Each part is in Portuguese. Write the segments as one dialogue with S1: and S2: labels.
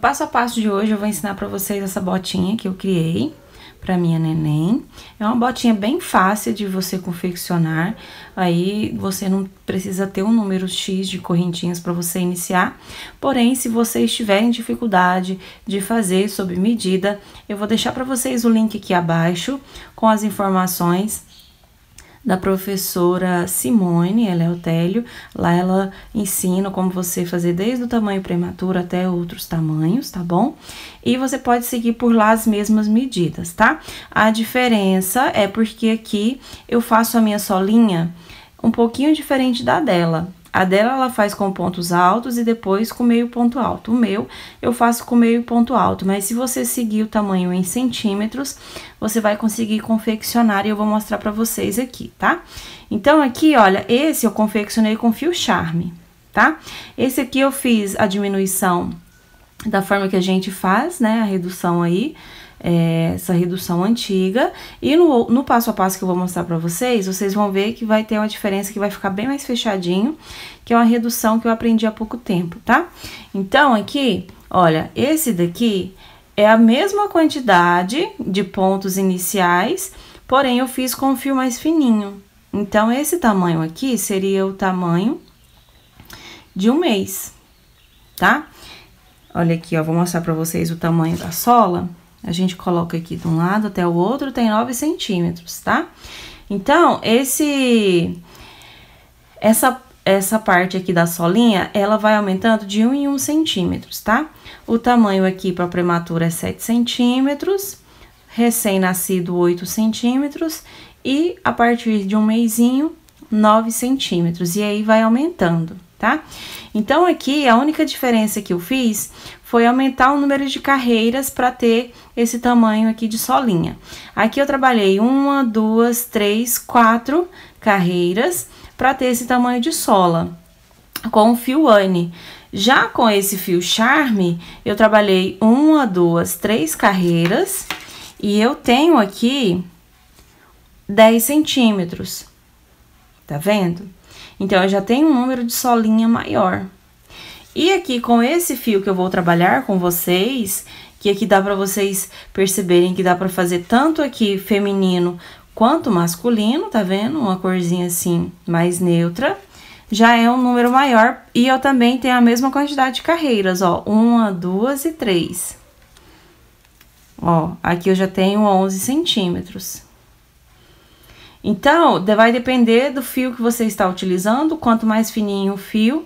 S1: passo a passo de hoje eu vou ensinar pra vocês essa botinha que eu criei pra minha neném. É uma botinha bem fácil de você confeccionar, aí você não precisa ter um número X de correntinhas pra você iniciar. Porém, se vocês tiverem dificuldade de fazer sob medida, eu vou deixar pra vocês o link aqui abaixo com as informações da professora Simone Eleutério. Lá ela ensina como você fazer desde o tamanho prematuro até outros tamanhos, tá bom? E você pode seguir por lá as mesmas medidas, tá? A diferença é porque aqui eu faço a minha solinha um pouquinho diferente da dela. A dela, ela faz com pontos altos e depois com meio ponto alto. O meu, eu faço com meio ponto alto. Mas se você seguir o tamanho em centímetros, você vai conseguir confeccionar e eu vou mostrar pra vocês aqui, tá? Então, aqui, olha, esse eu confeccionei com fio charme, tá? Esse aqui eu fiz a diminuição da forma que a gente faz, né? A redução aí. Essa redução antiga, e no passo a passo que eu vou mostrar pra vocês, vocês vão ver que vai ter uma diferença, que vai ficar bem mais fechadinho, que é uma redução que eu aprendi há pouco tempo, tá? Então, aqui, olha, esse daqui é a mesma quantidade de pontos iniciais, porém, eu fiz com um fio mais fininho. Então, esse tamanho aqui seria o tamanho de um mês, tá? Olha aqui, ó, vou mostrar pra vocês o tamanho da sola. A gente coloca aqui de um lado até o outro, tem 9 centímetros, tá? Então, essa parte aqui da solinha, ela vai aumentando de 1 em 1 centímetros, tá? O tamanho aqui para prematuro é 7 centímetros, recém-nascido 8 centímetros e a partir de um mesinho, 9 centímetros. E aí vai aumentando, tá? Então, aqui, a única diferença que eu fiz foi aumentar o número de carreiras para ter esse tamanho aqui de solinha. Aqui eu trabalhei 1, 2, 3, 4 carreiras para ter esse tamanho de sola, com o fio Anne. Já com esse fio charme, eu trabalhei 1, 2, 3 carreiras e eu tenho aqui 10 centímetros, tá vendo? Então, eu já tenho um número de solinha maior. E aqui, com esse fio que eu vou trabalhar com vocês, que aqui dá pra vocês perceberem que dá pra fazer tanto aqui feminino quanto masculino, tá vendo? Uma corzinha assim, mais neutra. Já é um número maior e eu também tenho a mesma quantidade de carreiras, ó. 1, 2 e 3. Ó, aqui eu já tenho 11 centímetros. Então, vai depender do fio que você está utilizando. Quanto mais fininho o fio,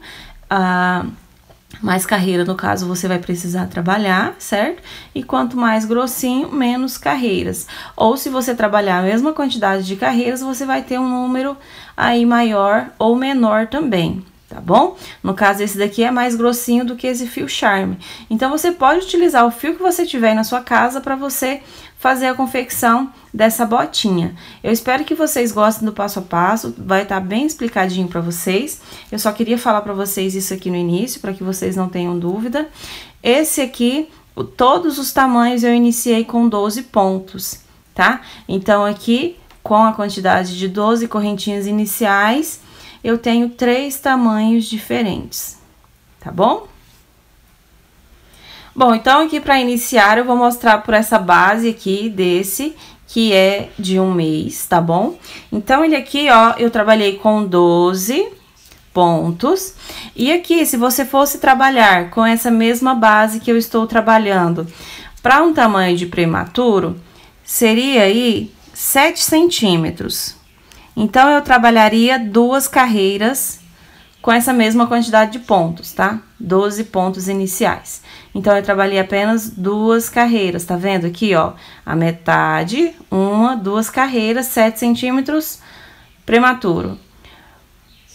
S1: mais carreira, no caso, você vai precisar trabalhar, certo? E quanto mais grossinho, menos carreiras. Ou se você trabalhar a mesma quantidade de carreiras, você vai ter um número aí maior ou menor também, tá bom? No caso, esse daqui é mais grossinho do que esse fio charme. Então, você pode utilizar o fio que você tiver aí na sua casa para você fazer a confecção dessa botinha. Eu espero que vocês gostem do passo a passo, vai estar bem explicadinho para vocês. Eu só queria falar para vocês isso aqui no início, para que vocês não tenham dúvida. Esse aqui, todos os tamanhos eu iniciei com 12 pontos, tá? Então, aqui, com a quantidade de 12 correntinhas iniciais, eu tenho 3 tamanhos diferentes, tá bom? Bom, então aqui para iniciar eu vou mostrar por essa base aqui desse, que é de um mês, tá bom? Então, ele aqui, ó, eu trabalhei com 12 pontos. E aqui, se você fosse trabalhar com essa mesma base que eu estou trabalhando, para um tamanho de prematuro, seria aí 7 centímetros. Então, eu trabalharia 2 carreiras com essa mesma quantidade de pontos, tá? 12 pontos iniciais. Então, eu trabalhei apenas 2 carreiras, tá vendo aqui, ó? A metade, 1, 2 carreiras, 7 centímetros, prematuro.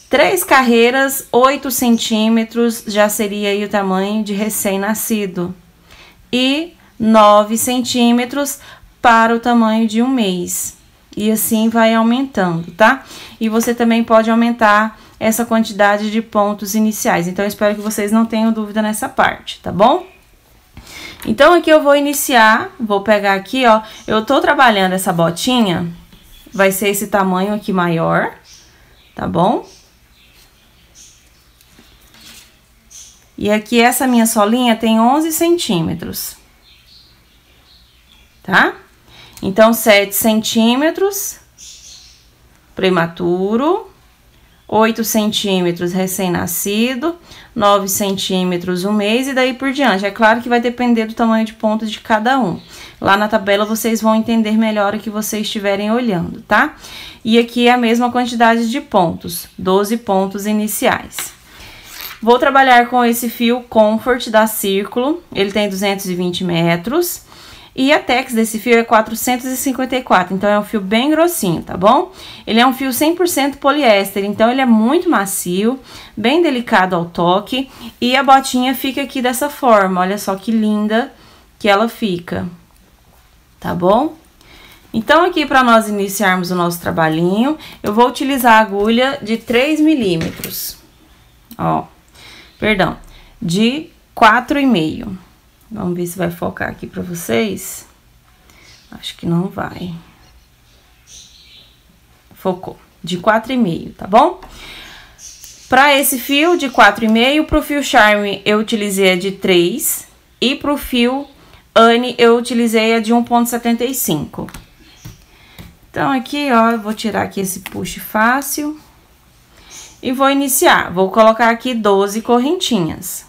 S1: 3 carreiras, 8 centímetros, já seria aí o tamanho de recém-nascido. E 9 centímetros para o tamanho de um mês. E assim vai aumentando, tá? E você também pode aumentar essa quantidade de pontos iniciais. Então, eu espero que vocês não tenham dúvida nessa parte, tá bom? Então, aqui eu vou iniciar, vou pegar aqui, ó, eu tô trabalhando essa botinha, vai ser esse tamanho aqui maior, tá bom? E aqui essa minha solinha tem 11 centímetros, tá? Então, 7 centímetros prematuro, 8 centímetros recém-nascido, 9 centímetros 1 mês e daí por diante. É claro que vai depender do tamanho de ponto de cada um. Lá na tabela vocês vão entender melhor o que vocês estiverem olhando, tá? E aqui é a mesma quantidade de pontos, 12 pontos iniciais. Vou trabalhar com esse fio Comfort da Círculo, ele tem 220 metros. E a tex desse fio é 454, então é um fio bem grossinho, tá bom? Ele é um fio 100% poliéster, então ele é muito macio, bem delicado ao toque. E a botinha fica aqui dessa forma, olha só que linda que ela fica, tá bom? Então, aqui para nós iniciarmos o nosso trabalhinho, eu vou utilizar a agulha de 3 milímetros, ó, perdão, de 4,5. Vamos ver se vai focar aqui pra vocês. Acho que não vai. Focou. De 4,5, tá bom? Pra esse fio de 4,5, pro fio Charme eu utilizei a de 3. E pro fio Anne eu utilizei a de 1,75. Então, aqui, ó, eu vou tirar aqui esse puxe fácil. E vou iniciar. Vou colocar aqui 12 correntinhas.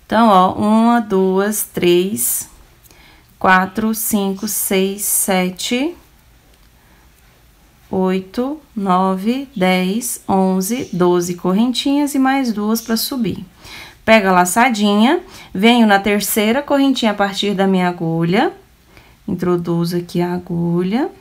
S1: Então, ó, 1, 2, 3, 4, 5, 6, 7, 8, 9, 10, 11, 12 correntinhas e mais 2 para subir. Pego a laçadinha, venho na terceira correntinha a partir da minha agulha, introduzo aqui a agulha.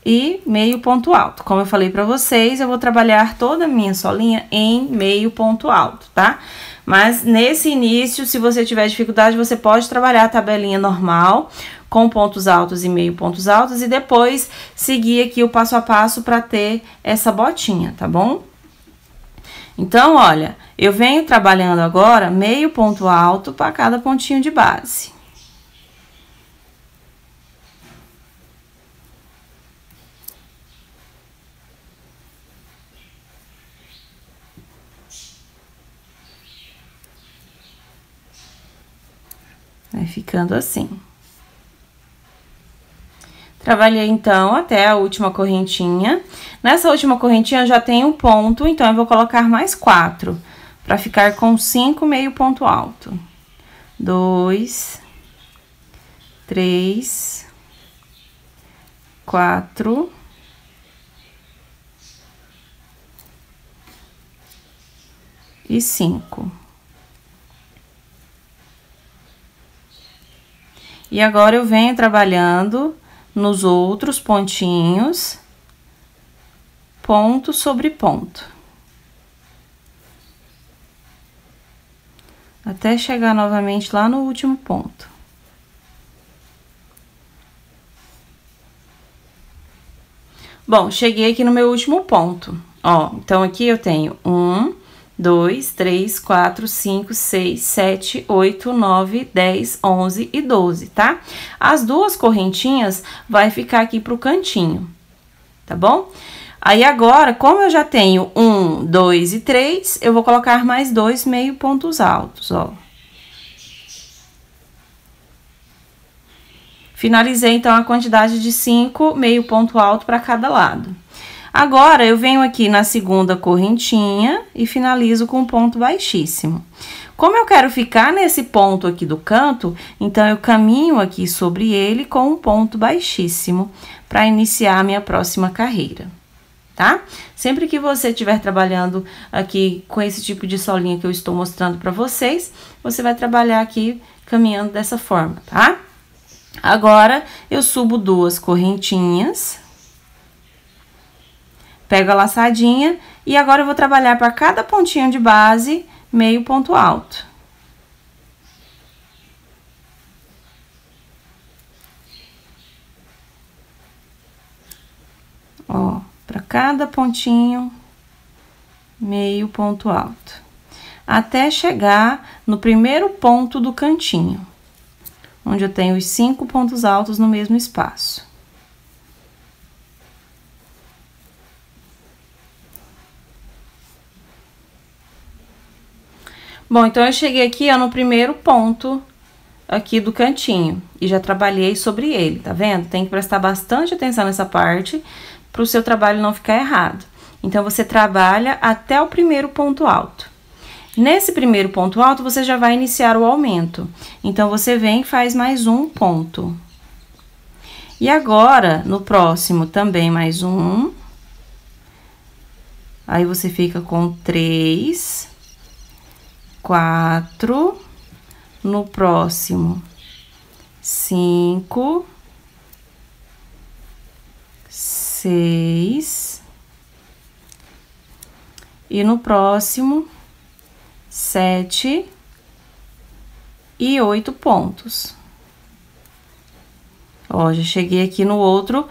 S1: E meio ponto alto. Como eu falei pra vocês, eu vou trabalhar toda a minha solinha em meio ponto alto, tá? Mas nesse início, se você tiver dificuldade, você pode trabalhar a tabelinha normal, com pontos altos e meio pontos altos, e depois seguir aqui o passo a passo pra ter essa botinha, tá bom? Então, olha, eu venho trabalhando agora meio ponto alto para cada pontinho de base. Vai ficando assim. Trabalhei, então, até a última correntinha. Nessa última correntinha, eu já tenho um ponto, então, eu vou colocar mais 4, para ficar com 5 meio ponto alto. 2, 3, 4... e 5. E agora, eu venho trabalhando nos outros pontinhos, ponto sobre ponto. Até chegar novamente lá no último ponto. Bom, cheguei aqui no meu último ponto, ó. Então, aqui eu tenho 1, 2, 3, 4, 5, 6, 7, 8, 9, 10, 11 e 12, tá? As duas correntinhas vai ficar aqui pro cantinho, tá bom? Aí, agora, como eu já tenho 1, 2 e 3, eu vou colocar mais 2 meio pontos altos, ó. Finalizei, então, a quantidade de 5 meio ponto alto para cada lado. Agora, eu venho aqui na segunda correntinha e finalizo com um ponto baixíssimo. Como eu quero ficar nesse ponto aqui do canto, então, eu caminho aqui sobre ele com um ponto baixíssimo para iniciar a minha próxima carreira, tá? Sempre que você estiver trabalhando aqui com esse tipo de solinha que eu estou mostrando para vocês, você vai trabalhar aqui caminhando dessa forma, tá? Agora, eu subo 2 correntinhas. Pego a laçadinha e agora eu vou trabalhar para cada pontinho de base meio ponto alto. Ó, para cada pontinho meio ponto alto. Até chegar no primeiro ponto do cantinho, onde eu tenho os 5 pontos altos no mesmo espaço. Bom, então eu cheguei aqui, ó, no primeiro ponto aqui do cantinho e já trabalhei sobre ele, tá vendo? Tem que prestar bastante atenção nessa parte para o seu trabalho não ficar errado. Então, você trabalha até o primeiro ponto alto. Nesse primeiro ponto alto, você já vai iniciar o aumento. Então, você vem e faz mais um ponto. E agora, no próximo, também mais um. Aí, você fica com 3, 4, no próximo, 5, 6, e no próximo, 7 e 8 pontos. Ó, já cheguei aqui no outro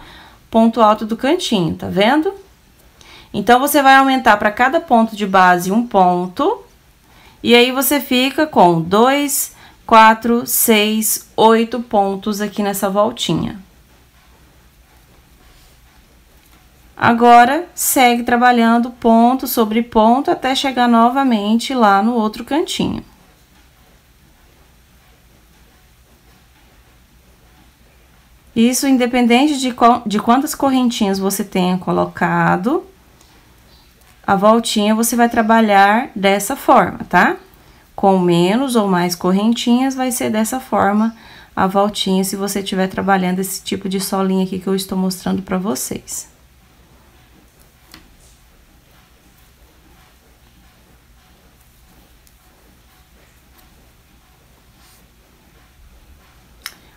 S1: ponto alto do cantinho, tá vendo? Então, você vai aumentar para cada ponto de base um ponto, e aí você fica com 2, 4, 6, 8 pontos aqui nessa voltinha. Agora, segue trabalhando ponto sobre ponto até chegar novamente lá no outro cantinho. Isso independente de quantas correntinhas você tenha colocado, a voltinha você vai trabalhar dessa forma, tá? Com menos ou mais correntinhas, vai ser dessa forma a voltinha, se você estiver trabalhando esse tipo de solinha aqui que eu estou mostrando pra vocês.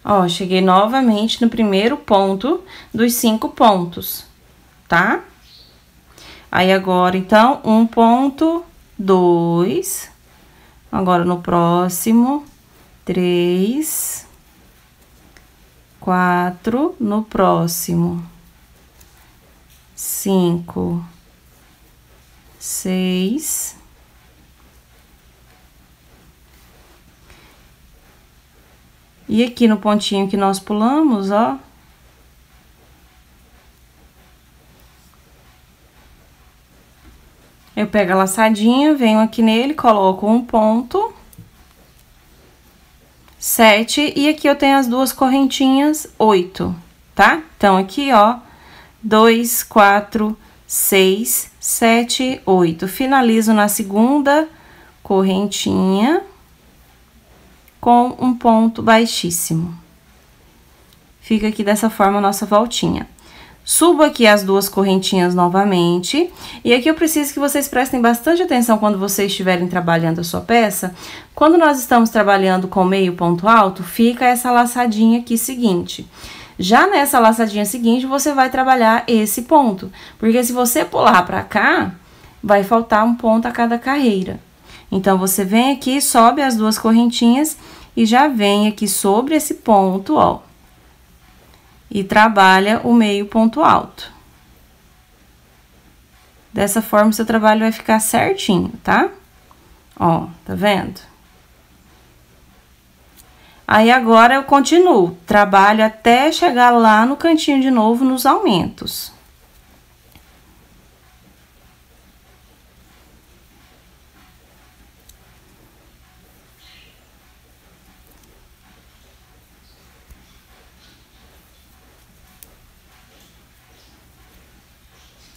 S1: Ó, cheguei novamente no primeiro ponto dos 5 pontos, tá? Aí, agora, então, um ponto, 2. Agora, no próximo, 3, 4. No próximo, 5, 6. E aqui no pontinho que nós pulamos, ó. Eu pego a laçadinha, venho aqui nele, coloco um ponto, 7, e aqui eu tenho as duas correntinhas, 8, tá? Então, aqui, ó, 2, 4, 6, 7, 8. Finalizo na segunda correntinha com um ponto baixíssimo. Fica aqui dessa forma a nossa voltinha. Subo aqui as duas correntinhas novamente, e aqui eu preciso que vocês prestem bastante atenção quando vocês estiverem trabalhando a sua peça. Quando nós estamos trabalhando com meio ponto alto, fica essa laçadinha aqui seguinte. Já nessa laçadinha seguinte, você vai trabalhar esse ponto, porque se você pular pra cá, vai faltar um ponto a cada carreira. Então, você vem aqui, sobe as duas correntinhas e já vem aqui sobre esse ponto, ó. E trabalha o meio ponto alto. Dessa forma, o seu trabalho vai ficar certinho, tá? Ó, tá vendo? Aí, agora, eu continuo. Trabalho até chegar lá no cantinho de novo, nos aumentos.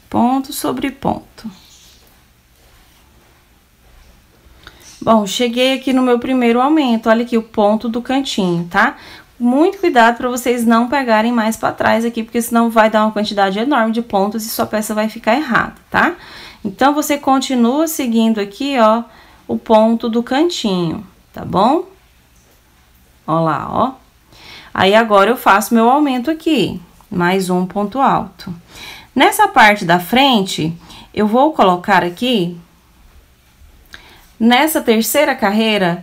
S1: Ponto sobre ponto. Bom, cheguei aqui no meu primeiro aumento, olha aqui o ponto do cantinho, tá? Muito cuidado para vocês não pegarem mais para trás aqui, porque senão vai dar uma quantidade enorme de pontos e sua peça vai ficar errada, tá? Então, você continua seguindo aqui, ó, o ponto do cantinho, tá bom? Ó lá, ó. Aí, agora, eu faço meu aumento aqui, mais um ponto alto. Nessa parte da frente, eu vou colocar aqui, nessa terceira carreira,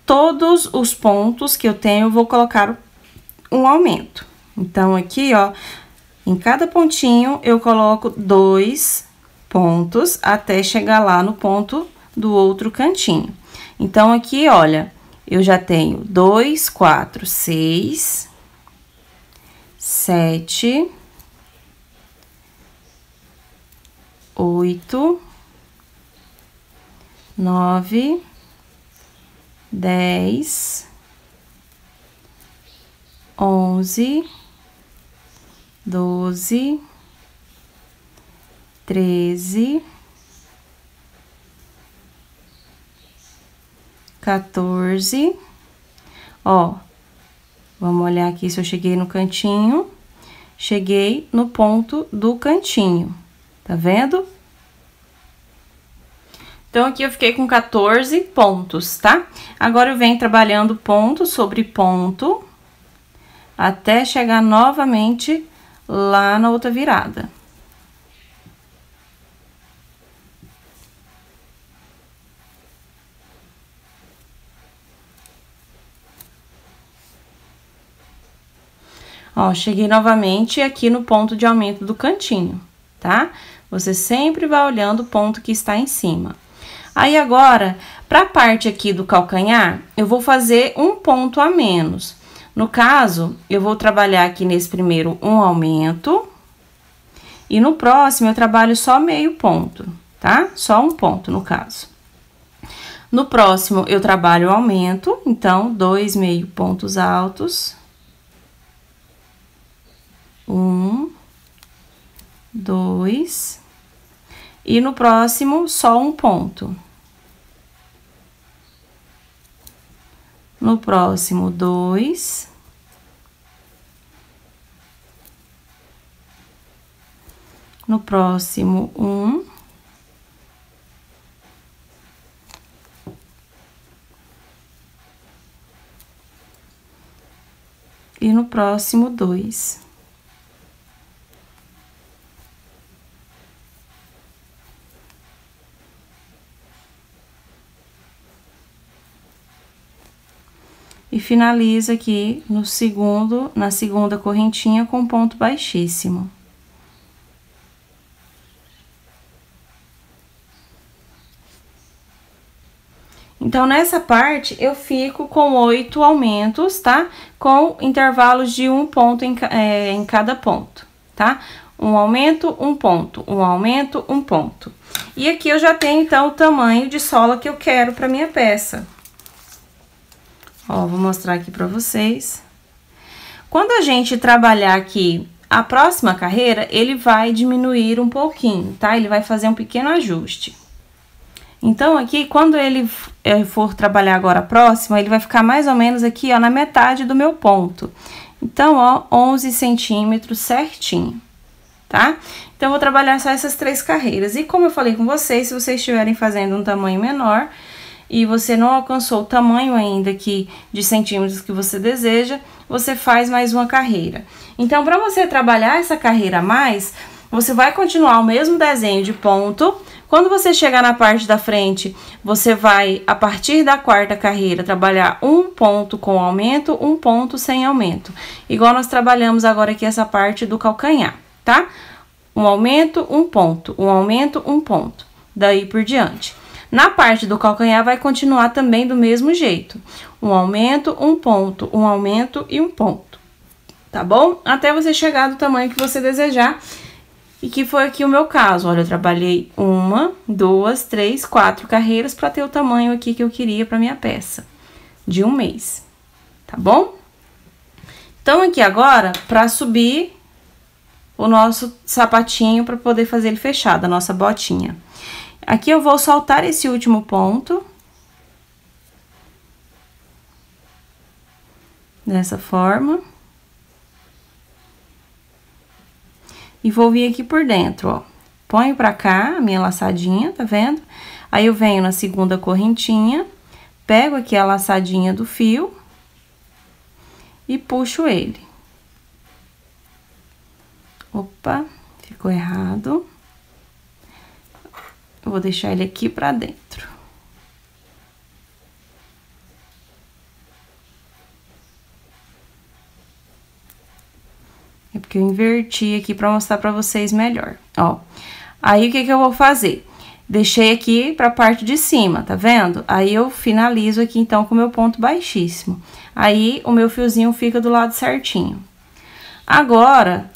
S1: todos os pontos que eu tenho, eu vou colocar um aumento. Então, aqui, ó, em cada pontinho, eu coloco 2 pontos até chegar lá no ponto do outro cantinho. Então, aqui, olha, eu já tenho 2, 4, 6, 7... 8, 9, 10, 11, 12, 13, 14. Ó, vamos olhar aqui se eu cheguei no cantinho. Cheguei no ponto do cantinho, tá vendo? Então, aqui eu fiquei com 14 pontos, tá? Agora, eu venho trabalhando ponto sobre ponto, até chegar novamente lá na outra virada. Ó, cheguei novamente aqui no ponto de aumento do cantinho, tá? Você sempre vai olhando o ponto que está em cima. Aí, agora, para a parte aqui do calcanhar, eu vou fazer um ponto a menos. No caso, eu vou trabalhar aqui nesse primeiro um aumento. E no próximo, eu trabalho só meio ponto, tá? Só um ponto, no caso. No próximo, eu trabalho o aumento, então, 2 meio pontos altos. 1, 2, e no próximo, só um ponto. No próximo, 2. No próximo, 1. E no próximo, 2. E finaliza aqui no segundo, na segunda correntinha com ponto baixíssimo. Então, nessa parte, eu fico com 8 aumentos, tá? Com intervalos de um ponto em cada ponto, tá? Um aumento, um ponto, um aumento, um ponto. E aqui eu já tenho, então, o tamanho de sola que eu quero para minha peça. Ó, vou mostrar aqui pra vocês. Quando a gente trabalhar aqui a próxima carreira, ele vai diminuir um pouquinho, tá? Ele vai fazer um pequeno ajuste. Então, aqui, quando ele for trabalhar agora a próxima, ele vai ficar mais ou menos aqui, ó, na metade do meu ponto. Então, ó, 11 centímetros certinho, tá? Então, eu vou trabalhar só essas 3 carreiras. E como eu falei com vocês, se vocês estiverem fazendo um tamanho menor e você não alcançou o tamanho ainda aqui de centímetros que você deseja, você faz mais uma carreira. Então, para você trabalhar essa carreira a mais, você vai continuar o mesmo desenho de ponto. Quando você chegar na parte da frente, você vai, a partir da 4ª carreira, trabalhar um ponto com aumento, um ponto sem aumento. Igual nós trabalhamos agora aqui essa parte do calcanhar, tá? Um aumento, um ponto, um aumento, um ponto. Daí por diante. Na parte do calcanhar, vai continuar também do mesmo jeito. Um aumento, um ponto, um aumento e um ponto. Tá bom? Até você chegar do tamanho que você desejar. E que foi aqui o meu caso. Olha, eu trabalhei 1, 2, 3, 4 carreiras para ter o tamanho aqui que eu queria para minha peça. De um mês. Tá bom? Então, aqui agora, para subir o nosso sapatinho para poder fazer ele fechado, a nossa botinha. Aqui eu vou soltar esse último ponto. Dessa forma. E vou vir aqui por dentro, ó. Ponho pra cá a minha laçadinha, tá vendo? Aí eu venho na segunda correntinha, pego aqui a laçadinha do fio e puxo ele. Opa, ficou errado. Eu vou deixar ele aqui pra dentro. É porque eu inverti aqui pra mostrar pra vocês melhor, ó. Aí, o que que eu vou fazer? Deixei aqui pra parte de cima, tá vendo? Aí, eu finalizo aqui, então, com o meu ponto baixíssimo. Aí, o meu fiozinho fica do lado certinho. Agora,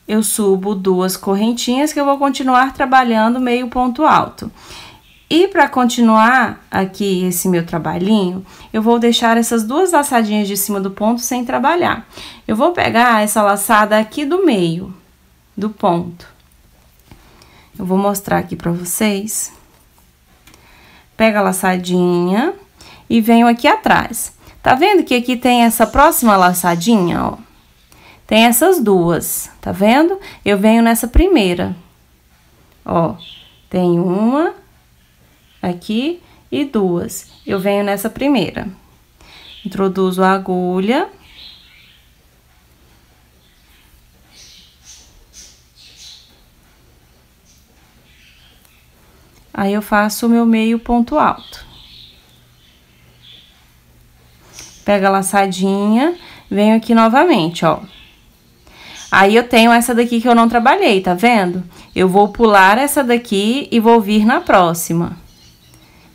S1: eu subo 2 correntinhas que eu vou continuar trabalhando meio ponto alto. E para continuar aqui esse meu trabalhinho, eu vou deixar essas duas laçadinhas de cima do ponto sem trabalhar. Eu vou pegar essa laçada aqui do meio do ponto. Eu vou mostrar aqui para vocês. Pega a laçadinha e venho aqui atrás. Tá vendo que aqui tem essa próxima laçadinha, ó? Tem essas duas, tá vendo? Eu venho nessa primeira. Ó, tem uma aqui e duas. Eu venho nessa primeira. Introduzo a agulha. Aí eu faço o meu meio ponto alto. Pega a laçadinha, venho aqui novamente, ó. Aí eu tenho essa daqui que eu não trabalhei, tá vendo? Eu vou pular essa daqui e vou vir na próxima.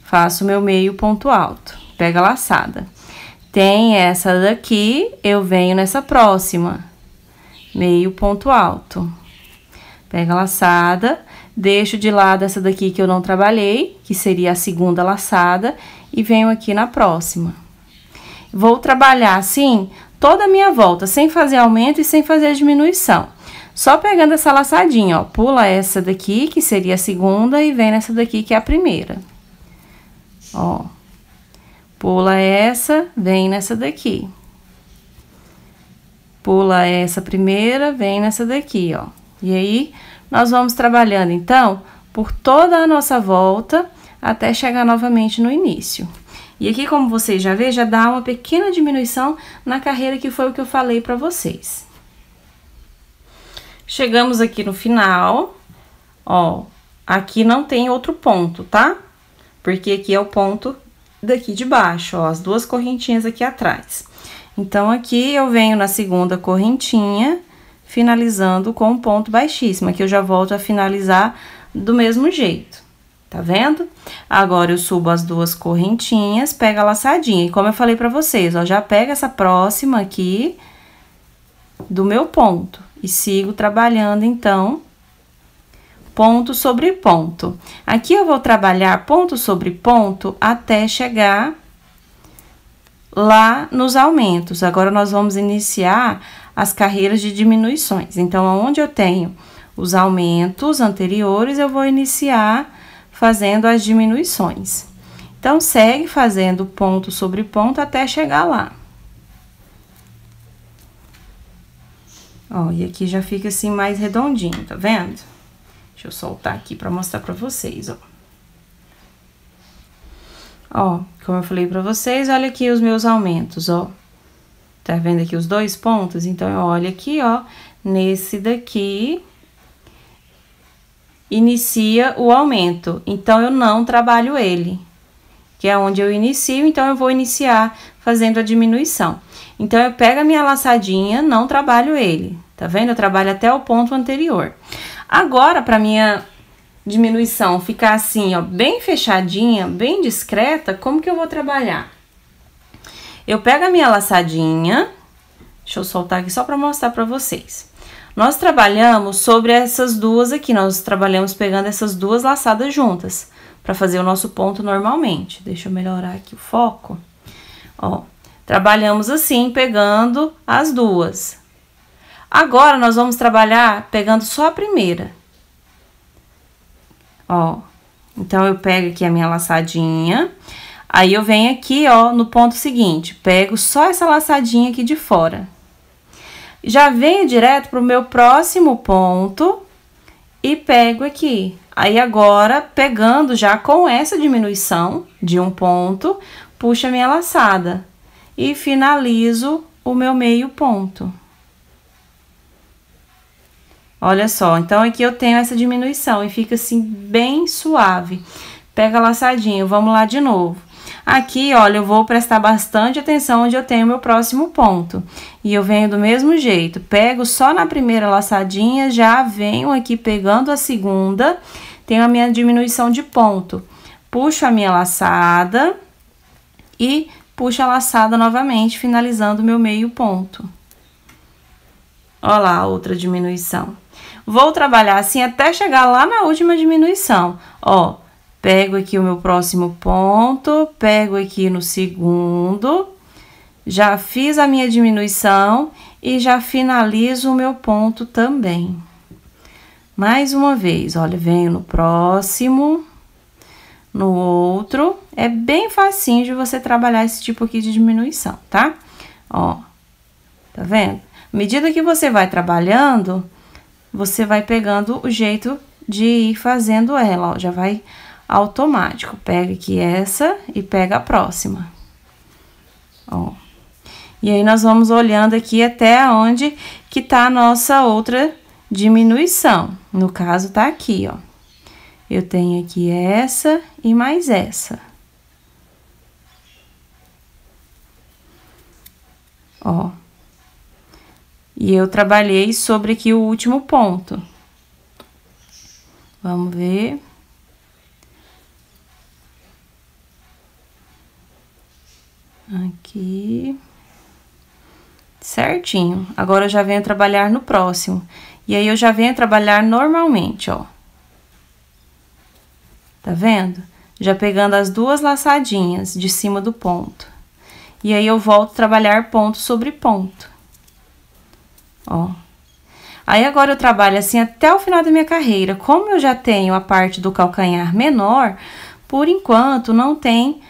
S1: Faço meu meio ponto alto. Pega a laçada. Tem essa daqui, eu venho nessa próxima. Meio ponto alto. Pega a laçada, deixo de lado essa daqui que eu não trabalhei, que seria a segunda laçada, e venho aqui na próxima. Vou trabalhar assim toda a minha volta, sem fazer aumento e sem fazer diminuição. Só pegando essa laçadinha, ó, pula essa daqui, que seria a segunda, e vem nessa daqui, que é a primeira. Ó, pula essa, vem nessa daqui. Pula essa primeira, vem nessa daqui, ó. E aí, nós vamos trabalhando, então, por toda a nossa volta, até chegar novamente no início. E aqui, como vocês já vê, já dá uma pequena diminuição na carreira, que foi o que eu falei pra vocês. Chegamos aqui no final, ó, aqui não tem outro ponto, tá? Porque aqui é o ponto daqui de baixo, ó, as duas correntinhas aqui atrás. Então, aqui eu venho na segunda correntinha, finalizando com um ponto baixíssimo. Aqui eu já volto a finalizar do mesmo jeito, tá vendo? Agora, eu subo as duas correntinhas, pego a laçadinha. E como eu falei pra vocês, ó, já pega essa próxima aqui do meu ponto. E sigo trabalhando, então, ponto sobre ponto. Aqui eu vou trabalhar ponto sobre ponto até chegar lá nos aumentos. Agora, nós vamos iniciar as carreiras de diminuições. Então, onde eu tenho os aumentos anteriores, eu vou iniciar fazendo as diminuições. Então, segue fazendo ponto sobre ponto até chegar lá. Ó, e aqui já fica assim mais redondinho, tá vendo? Deixa eu soltar aqui pra mostrar pra vocês, ó. Ó, como eu falei pra vocês, olha aqui os meus aumentos, ó. Tá vendo aqui os dois pontos? Então, eu olho aqui, ó, nesse daqui, inicia o aumento. Então, eu não trabalho ele, que é onde eu inicio, então, eu vou iniciar fazendo a diminuição. Então, eu pego a minha laçadinha, não trabalho ele, tá vendo? Eu trabalho até o ponto anterior. Agora, pra minha diminuição ficar assim, ó, bem fechadinha, bem discreta, como que eu vou trabalhar? Eu pego a minha laçadinha, deixa eu soltar aqui só pra mostrar pra vocês. Nós trabalhamos sobre essas duas aqui, nós trabalhamos pegando essas duas laçadas juntas, pra fazer o nosso ponto normalmente. Deixa eu melhorar aqui o foco. Ó, trabalhamos assim, pegando as duas. Agora, nós vamos trabalhar pegando só a primeira. Ó, então, eu pego aqui a minha laçadinha, aí eu venho aqui, ó, no ponto seguinte, pego só essa laçadinha aqui de fora. Já venho direto pro meu próximo ponto e pego aqui. Aí, agora, pegando já com essa diminuição de um ponto, puxo a minha laçada e finalizo o meu meio ponto. Olha só, então aqui eu tenho essa diminuição e fica assim bem suave. Pega a laçadinha, vamos lá de novo. Aqui, olha, eu vou prestar bastante atenção onde eu tenho meu próximo ponto. E eu venho do mesmo jeito, pego só na primeira laçadinha, já venho aqui pegando a segunda, tenho a minha diminuição de ponto. Puxo a minha laçada e puxo a laçada novamente, finalizando o meu meio ponto. Olha lá a outra diminuição. Vou trabalhar assim até chegar lá na última diminuição. Ó, Pego aqui o meu próximo ponto, pego aqui no segundo, já fiz a minha diminuição e já finalizo o meu ponto também. Mais uma vez, olha, venho no próximo, no outro. É bem facinho de você trabalhar esse tipo aqui de diminuição, tá? Ó, tá vendo? À medida que você vai trabalhando, você vai pegando o jeito de ir fazendo ela, ó, já vai automático. Pega aqui essa e pega a próxima. Ó. E aí, nós vamos olhando aqui até onde que tá a nossa outra diminuição. No caso, tá aqui, ó. Eu tenho aqui essa e mais essa. Ó. E eu trabalhei sobre aqui o último ponto. Vamos ver. Aqui. Certinho. Agora, eu já venho trabalhar no próximo. E aí, eu já venho trabalhar normalmente, ó. Tá vendo? Já pegando as duas laçadinhas de cima do ponto. E aí, eu volto a trabalhar ponto sobre ponto. Ó. Aí, agora, eu trabalho assim até o final da minha carreira. Como eu já tenho a parte do calcanhar menor, por enquanto, não tem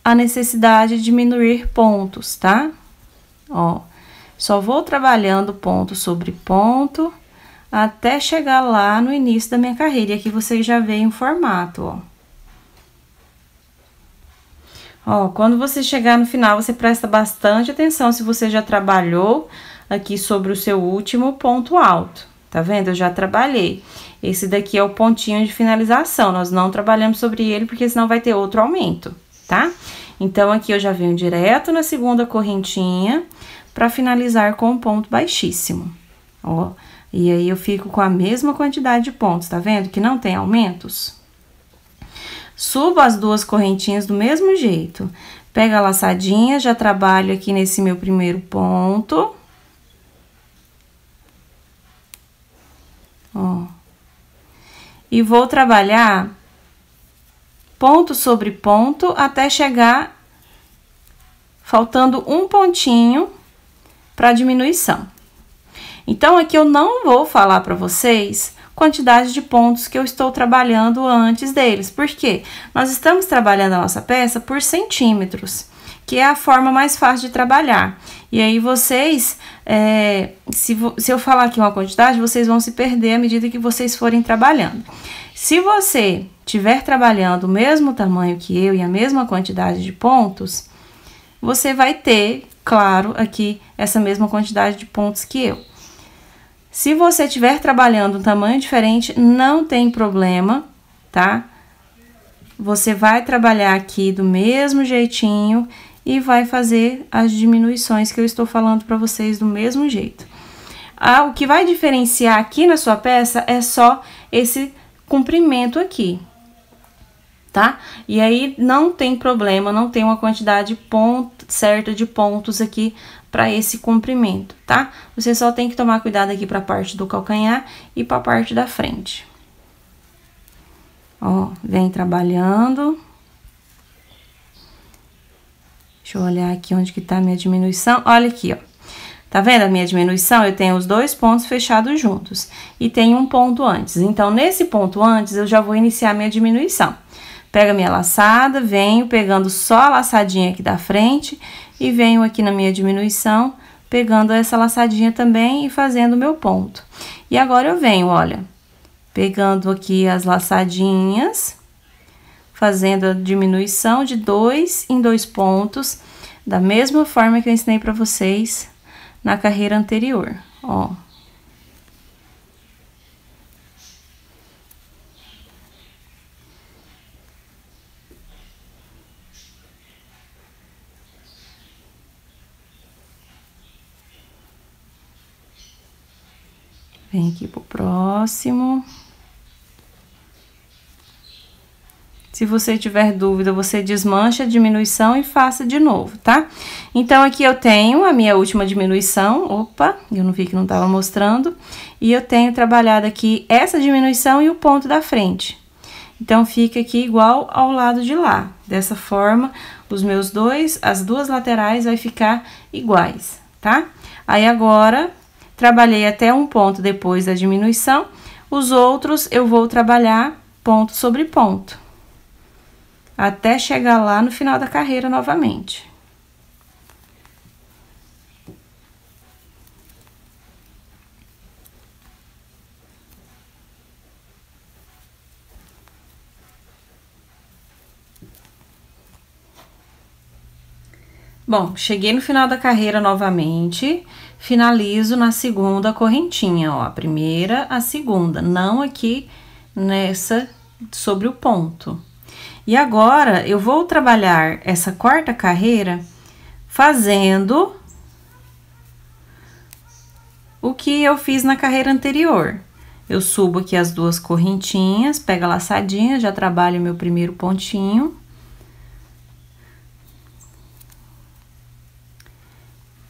S1: a necessidade de diminuir pontos, tá? Ó. Só vou trabalhando ponto sobre ponto até chegar lá no início da minha carreira. E aqui vocês já veem o formato, ó. Ó, quando você chegar no final, você presta bastante atenção se você já trabalhou aqui sobre o seu último ponto alto. Tá vendo? Eu já trabalhei. Esse daqui é o pontinho de finalização. Nós não trabalhamos sobre ele, porque senão vai ter outro aumento, tá? Então, aqui eu já venho direto na segunda correntinha para finalizar com um ponto baixíssimo, ó. E aí, eu fico com a mesma quantidade de pontos, tá vendo? Que não tem aumentos. Subo as duas correntinhas do mesmo jeito. Pego a laçadinha, já trabalho aqui nesse meu primeiro ponto. Ó. E vou trabalhar ponto sobre ponto até chegar faltando um pontinho para diminuição. Então, aqui eu não vou falar para vocês quantidade de pontos que eu estou trabalhando antes deles. Por quê? Nós estamos trabalhando a nossa peça por centímetros, que é a forma mais fácil de trabalhar. E aí, vocês, se eu falar aqui uma quantidade, vocês vão se perder à medida que vocês forem trabalhando. Se você estiver trabalhando o mesmo tamanho que eu e a mesma quantidade de pontos, você vai ter, claro, aqui essa mesma quantidade de pontos que eu. Se você estiver trabalhando um tamanho diferente, não tem problema, tá? Você vai trabalhar aqui do mesmo jeitinho e vai fazer as diminuições que eu estou falando para vocês do mesmo jeito. O que vai diferenciar aqui na sua peça é só esse comprimento aqui, tá? E aí, não tem problema, não tem uma quantidade certa de pontos aqui para esse comprimento, tá? Você só tem que tomar cuidado aqui para a parte do calcanhar e para a parte da frente. Ó, vem trabalhando. Deixa eu olhar aqui onde que tá a minha diminuição. Olha aqui, ó. Tá vendo a minha diminuição? Eu tenho os dois pontos fechados juntos e tenho um ponto antes. Então, nesse ponto antes, eu já vou iniciar a minha diminuição. Pego a minha laçada, venho pegando só a laçadinha aqui da frente e venho aqui na minha diminuição, pegando essa laçadinha também e fazendo o meu ponto. E agora, eu venho, olha, pegando aqui as laçadinhas, fazendo a diminuição de 2 em 2 pontos, da mesma forma que eu ensinei pra vocês na carreira anterior, ó. Vem aqui pro próximo. Se você tiver dúvida, você desmancha a diminuição e faça de novo, tá? Então, aqui eu tenho a minha última diminuição. Opa, eu não vi que não tava mostrando. E eu tenho trabalhado aqui essa diminuição e o ponto da frente. Então, fica aqui igual ao lado de lá. Dessa forma, as duas laterais vai ficar iguais, tá? Aí, agora, trabalhei até um ponto depois da diminuição. Os outros, eu vou trabalhar ponto sobre ponto. Até chegar lá no final da carreira novamente. Bom, cheguei no final da carreira novamente, finalizo na segunda correntinha, ó, a primeira, a segunda, não aqui nessa sobre o ponto. E agora, eu vou trabalhar essa quarta carreira fazendo o que eu fiz na carreira anterior. Eu subo aqui as duas correntinhas, pego a laçadinha, já trabalho meu primeiro pontinho.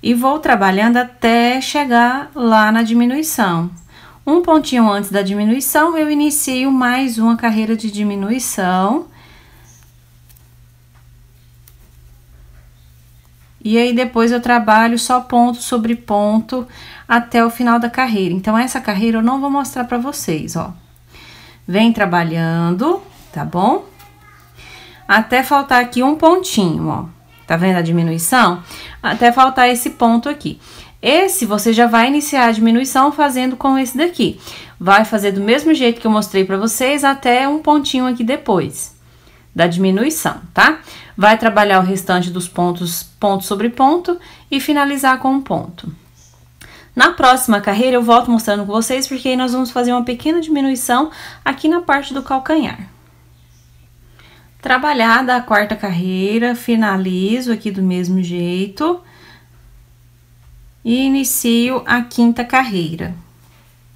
S1: E vou trabalhando até chegar lá na diminuição. Um pontinho antes da diminuição, eu inicio mais uma carreira de diminuição. E aí, depois eu trabalho só ponto sobre ponto até o final da carreira. Então, essa carreira eu não vou mostrar pra vocês, ó. Vem trabalhando, tá bom? Até faltar aqui um pontinho, ó. Tá vendo a diminuição? Até faltar esse ponto aqui. Esse você já vai iniciar a diminuição fazendo com esse daqui. Vai fazer do mesmo jeito que eu mostrei pra vocês até um pontinho aqui depois da diminuição, tá? Vai trabalhar o restante dos pontos, ponto sobre ponto e finalizar com um ponto. Na próxima carreira eu volto mostrando com vocês, porque aí nós vamos fazer uma pequena diminuição aqui na parte do calcanhar. Trabalhada a quarta carreira, finalizo aqui do mesmo jeito e inicio a quinta carreira.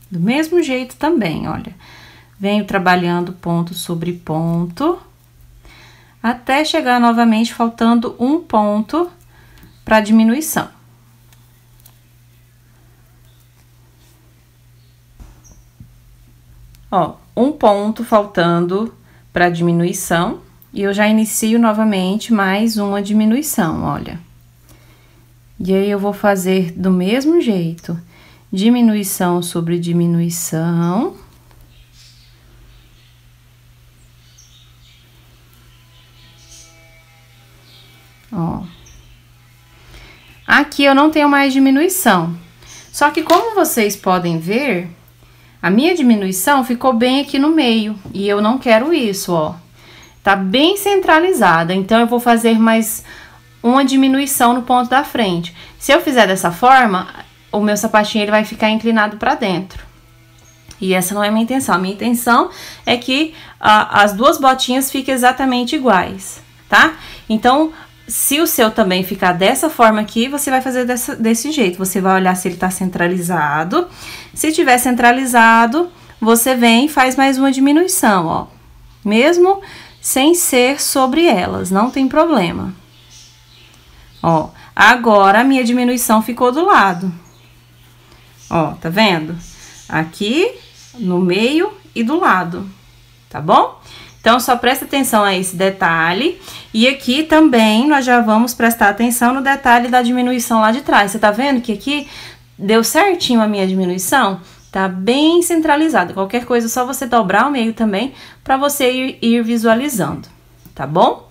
S1: Do mesmo jeito também, olha. Venho trabalhando ponto sobre ponto até chegar novamente faltando um ponto para diminuição. Ó, um ponto faltando para diminuição. E eu já inicio novamente mais uma diminuição, olha. E aí, eu vou fazer do mesmo jeito, diminuição sobre diminuição. Ó. Aqui eu não tenho mais diminuição. Só que como vocês podem ver, a minha diminuição ficou bem aqui no meio. E eu não quero isso, ó. Tá bem centralizada, então eu vou fazer mais uma diminuição no ponto da frente. Se eu fizer dessa forma, o meu sapatinho ele vai ficar inclinado pra dentro. E essa não é a minha intenção. A minha intenção é que as duas botinhas fiquem exatamente iguais, tá? Então, se o seu também ficar dessa forma aqui, você vai fazer desse jeito. Você vai olhar se ele tá centralizado. Se tiver centralizado, você vem e faz mais uma diminuição, ó. Mesmo sem ser sobre elas, não tem problema. Ó, agora a minha diminuição ficou do lado. Ó, tá vendo? Aqui, no meio e do lado, tá bom? Então, só presta atenção a esse detalhe. E aqui também, nós já vamos prestar atenção no detalhe da diminuição lá de trás. Você tá vendo que aqui deu certinho a minha diminuição? Tá bem centralizado. Qualquer coisa, é só você dobrar o meio também, pra você ir visualizando, tá bom?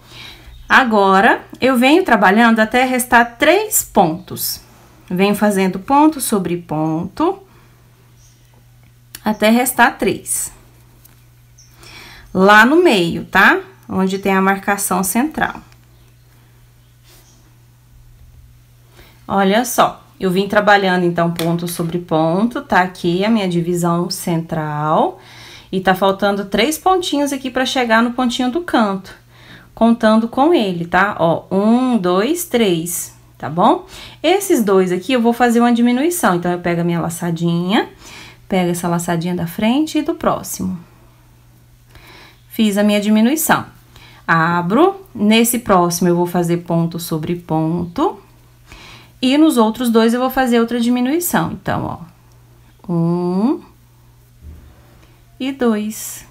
S1: Agora, eu venho trabalhando até restar 3 pontos. Venho fazendo ponto sobre ponto, até restar 3. Lá no meio, tá? Onde tem a marcação central. Olha só. Eu vim trabalhando, então, ponto sobre ponto, tá aqui a minha divisão central. E tá faltando 3 pontinhos aqui pra chegar no pontinho do canto. Contando com ele, tá? Ó, 1, 2, 3, tá bom? Esses dois aqui eu vou fazer uma diminuição. Então, eu pego a minha laçadinha, pego essa laçadinha da frente e do próximo. Fiz a minha diminuição. Abro, nesse próximo eu vou fazer ponto sobre ponto. E nos outros dois eu vou fazer outra diminuição. Então, ó, 1 e 2.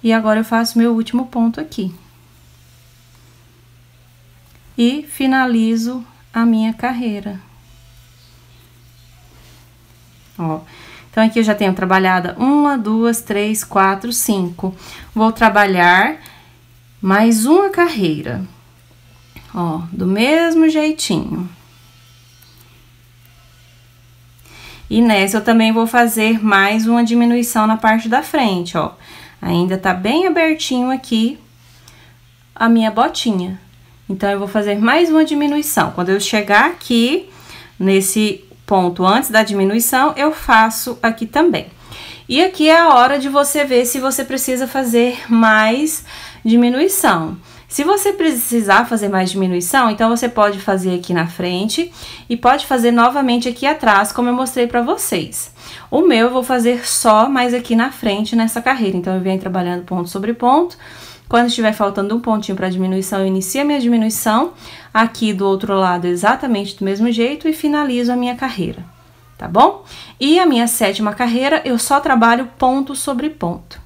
S1: E agora eu faço meu último ponto aqui. E finalizo a minha carreira. Ó, então aqui eu já tenho trabalhada 1, 2, 3, 4, 5. Vou trabalhar mais uma carreira. Ó, do mesmo jeitinho. E nessa eu também vou fazer mais uma diminuição na parte da frente, ó. Ainda tá bem abertinho aqui a minha botinha. Então, eu vou fazer mais uma diminuição. Quando eu chegar aqui, nesse ponto antes da diminuição, eu faço aqui também. E aqui é a hora de você ver se você precisa fazer mais diminuição. Se você precisar fazer mais diminuição, então você pode fazer aqui na frente e pode fazer novamente aqui atrás, como eu mostrei pra vocês. O meu eu vou fazer só mais aqui na frente nessa carreira, então eu venho trabalhando ponto sobre ponto. Quando estiver faltando um pontinho para diminuição, eu inicio a minha diminuição. Aqui do outro lado, exatamente do mesmo jeito, e finalizo a minha carreira, tá bom? E a minha 7ª carreira, eu só trabalho ponto sobre ponto.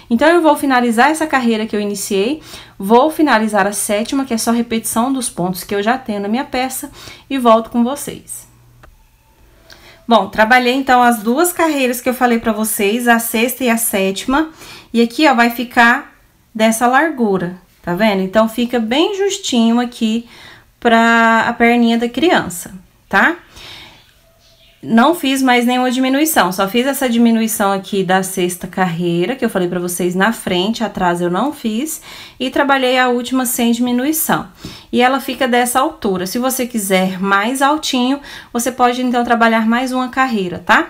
S1: Então, eu vou finalizar essa carreira que eu iniciei, vou finalizar a 7ª, que é só repetição dos pontos que eu já tenho na minha peça, e volto com vocês. Bom, trabalhei então as 2 carreiras que eu falei pra vocês, a 6ª e a 7ª, e aqui, ó, vai ficar dessa largura, tá vendo? Então, fica bem justinho aqui pra a perninha da criança, tá? Não fiz mais nenhuma diminuição, só fiz essa diminuição aqui da 6ª carreira, que eu falei pra vocês na frente, atrás eu não fiz, e trabalhei a última sem diminuição. E ela fica dessa altura. Se você quiser mais altinho, você pode então trabalhar mais uma carreira, tá?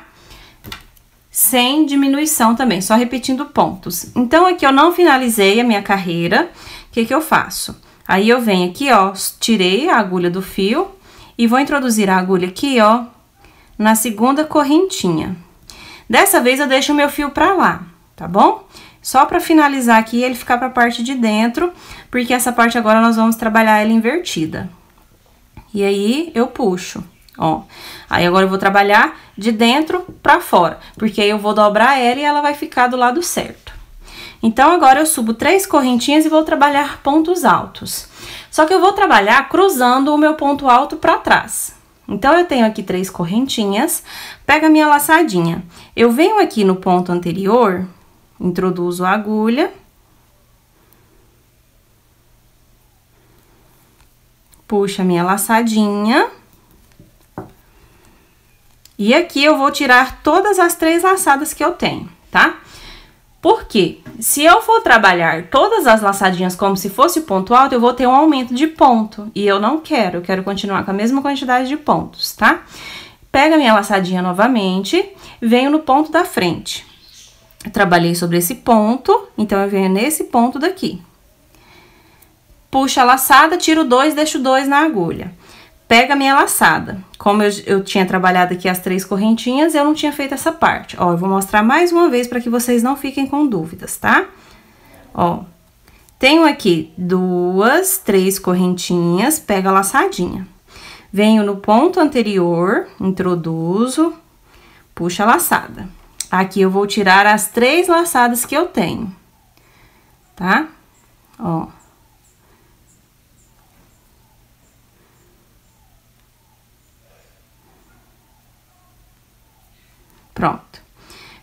S1: Sem diminuição também, só repetindo pontos. Então, aqui eu não finalizei a minha carreira, o que que eu faço? Aí, eu venho aqui, ó, tirei a agulha do fio e vou introduzir a agulha aqui, ó, na 2ª correntinha. Dessa vez, eu deixo o meu fio pra lá, tá bom? Só pra finalizar aqui, ele ficar pra parte de dentro, porque essa parte agora nós vamos trabalhar ela invertida. E aí, eu puxo. Ó, aí agora eu vou trabalhar de dentro pra fora, porque aí eu vou dobrar ela e ela vai ficar do lado certo. Então, agora eu subo 3 correntinhas e vou trabalhar pontos altos. Só que eu vou trabalhar cruzando o meu ponto alto pra trás. Então, eu tenho aqui 3 correntinhas, pego a minha laçadinha. Eu venho aqui no ponto anterior, introduzo a agulha. Puxo a minha laçadinha. E aqui eu vou tirar todas as 3 laçadas que eu tenho, tá? Porque se eu for trabalhar todas as laçadinhas como se fosse ponto alto, eu vou ter um aumento de ponto. E eu não quero, eu quero continuar com a mesma quantidade de pontos, tá? Pego a minha laçadinha novamente, venho no ponto da frente. Eu trabalhei sobre esse ponto, então eu venho nesse ponto daqui. Puxo a laçada, tiro 2, deixo 2 na agulha. Pega a minha laçada. Como eu tinha trabalhado aqui as 3 correntinhas, eu não tinha feito essa parte. Ó, eu vou mostrar mais uma vez para que vocês não fiquem com dúvidas, tá? Ó, tenho aqui 2, 3 correntinhas, pego a laçadinha. Venho no ponto anterior, introduzo, puxo a laçada. Aqui eu vou tirar as 3 laçadas que eu tenho, tá? Ó. Pronto.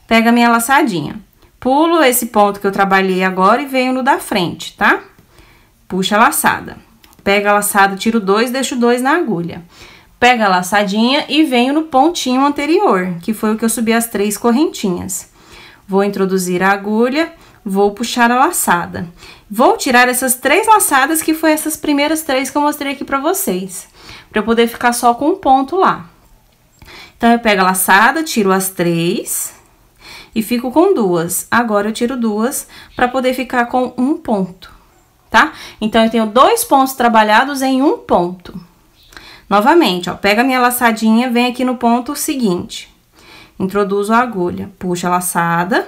S1: Pega a minha laçadinha. Pulo esse ponto que eu trabalhei agora e venho no da frente, tá? Puxa a laçada. Pega a laçada, tiro 2, deixo 2 na agulha. Pega a laçadinha e venho no pontinho anterior, que foi o que eu subi as 3 correntinhas. Vou introduzir a agulha, vou puxar a laçada. Vou tirar essas 3 laçadas, que foi essas primeiras 3 que eu mostrei aqui pra vocês, pra eu poder ficar só com um ponto lá. Então, eu pego a laçada, tiro as 3 e fico com 2. Agora, eu tiro 2 para poder ficar com um ponto, tá? Então, eu tenho 2 pontos trabalhados em um ponto. Novamente, ó, pega a minha laçadinha, vem aqui no ponto seguinte. Introduzo a agulha, puxo a laçada,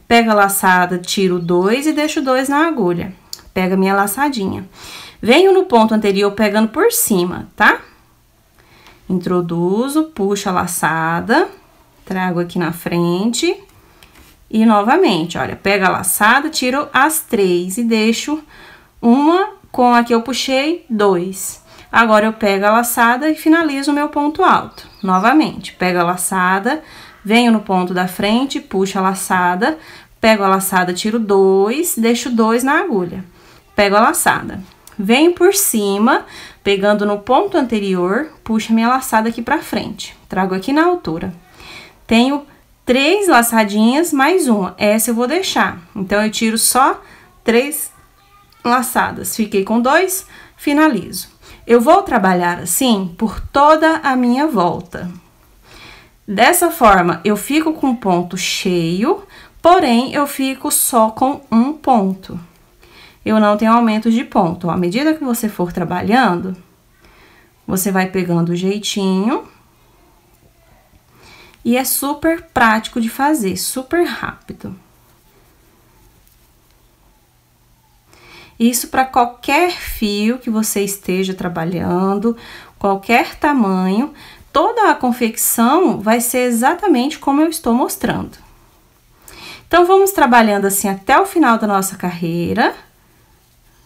S1: pego a laçada, tiro 2 e deixo 2 na agulha. Pega a minha laçadinha. Venho no ponto anterior pegando por cima, tá? Introduzo, puxo a laçada, trago aqui na frente E novamente, olha, pega a laçada, tiro as 3 e deixo uma com a que eu puxei 2. Agora, eu pego a laçada e finalizo o meu ponto alto. Novamente, pego a laçada, venho no ponto da frente, puxo a laçada, pego a laçada, tiro 2, deixo 2 na agulha. Pego a laçada, venho por cima, pegando no ponto anterior, puxo a minha laçada aqui pra frente. Trago aqui na altura. Tenho 3 laçadinhas mais uma, essa eu vou deixar. Então, eu tiro só 3 laçadas. Fiquei com 2, finalizo. Eu vou trabalhar assim por toda a minha volta. Dessa forma, eu fico com o ponto cheio, porém, eu fico só com um ponto. Eu não tenho aumento de ponto. À medida que você for trabalhando, você vai pegando o jeitinho. E é super prático de fazer, super rápido. Isso para qualquer fio que você esteja trabalhando, qualquer tamanho, toda a confecção vai ser exatamente como eu estou mostrando. Então, vamos trabalhando assim até o final da nossa carreira.